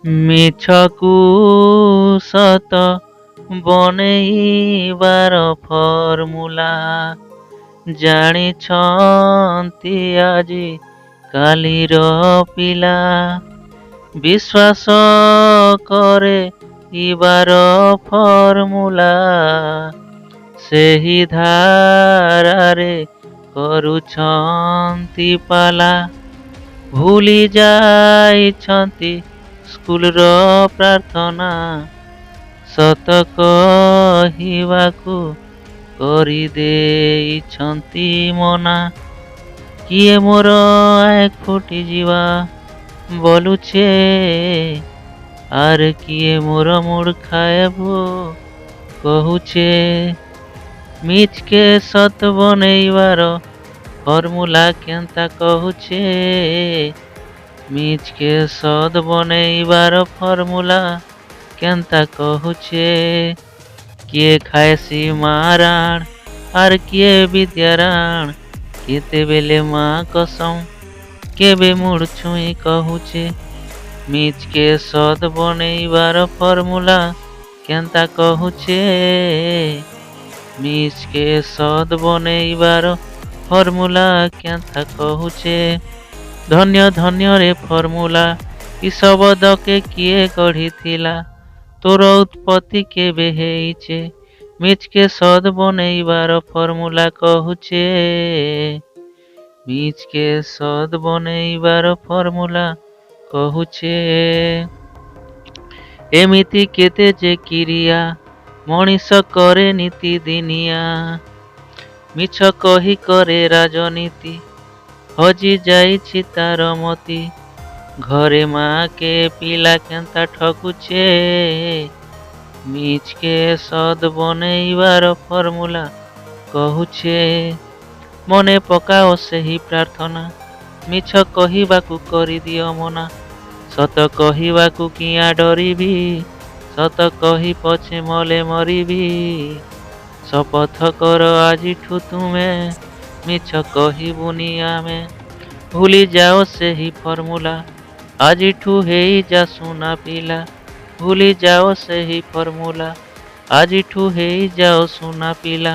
ମିଛକୁ ସତ ବନେଇବାର ଫର୍ମୁଲା ଜାଣିଛନ୍ତି ଆଜି କାଲିର ପିଲା। ବିଶ୍ୱାସ କରେଇବାର ଫର୍ମୁଲା ସେହି ଧାରାରେ କରୁଛନ୍ତି ପାଲା। ଭୁଲି ଯାଇଛନ୍ତି ସ୍କୁଲର ପ୍ରାର୍ଥନା, ସତ କହିବାକୁ କରିଦେଇଛନ୍ତି ମନା। କିଏ ମୋର ଆଖ ଫୁଟିଯିବା ବୋଲୁଛେ, ଆରେ କିଏ ମୋର ମୁଡ୍ ଖାଇବୁ କହୁଛେ। ମିଛକେ ସତ ବନେଇବାର ଫର୍ମୁଲା କେନ୍ତା କହୁଛେ। ମିଛକେ ସତ ବନେଇବାର ଫର୍ମୁଲା କେନ୍ତା କହୁଛେ। କିଏ ଖାଏସି ମାରାଣ ଆର୍ କିଏ ବିଦ୍ୟାରାଣ, କେତେବେଲେ ମା କସମ କେବେ ମୁଡ୍ ଛୁଇଁ କହୁଛେ। ମିଛକେ ସତ ବନେଇବାର ଫର୍ମୁଲା କେନ୍ତା କହୁଛେ। ମିଛକେ ସତ ବନେଇବାର ଫର୍ମୁଲା କେନ୍ତା କହୁଛେ। ଧନ୍ୟ ଧନ୍ୟରେ ଫର୍ମୁଲା ଇ ଶବଦକେ କିଏ ଗଢ଼ିଥିଲା, ତୋର ଉତ୍ପତ୍ତି କେବେ ହେଇଛେ। ମିଛକେ ସତ ବନେଇବାର ଫର୍ମୁଲା କହୁଛେ। ମିଛକେ ସତ ବନେଇବାର ଫର୍ମୁଲା କହୁଛେ। ଏମିତି କେତେ ଯେ କ୍ରିୟା ମଣିଷ କରେ ନିତିଦିନିଆ, ମିଛ କହି କରେ ରାଜନୀତି, ହଜି ଯାଇଛି ତାର ମତି। ଘରେ ମା କେ ପିଲା କେନ୍ତା ଠକୁଛେ। ମିଛକେ ସତ ବନେଇବାର ଫର୍ମୁଲା କହୁଛେ। ମନେ ପକାଅ ସେହି ପ୍ରାର୍ଥନା, ମିଛ କହିବାକୁ କରିଦିଅ ମନା। ସତ କହିବାକୁ କିଆଁ ଡରିବି, ସତ କହି ପଛେ ମଲେ ମରିବି। ଶପଥ କର ଆଜିଠୁ ତୁମେ, ମିଛ କହିବୁନି ଆମେ। ଭୁଲି ଯାଅ ସେହି ଫର୍ମୁଲା, ଆଜିଠୁ ହେଇଯା ସୁନା ପିଲା। ଭୁଲି ଯାଅ ସେହି ଫର୍ମୁଲା, ଆଜିଠୁ ହେଇଯାଅ ସୁନା ପିଲା।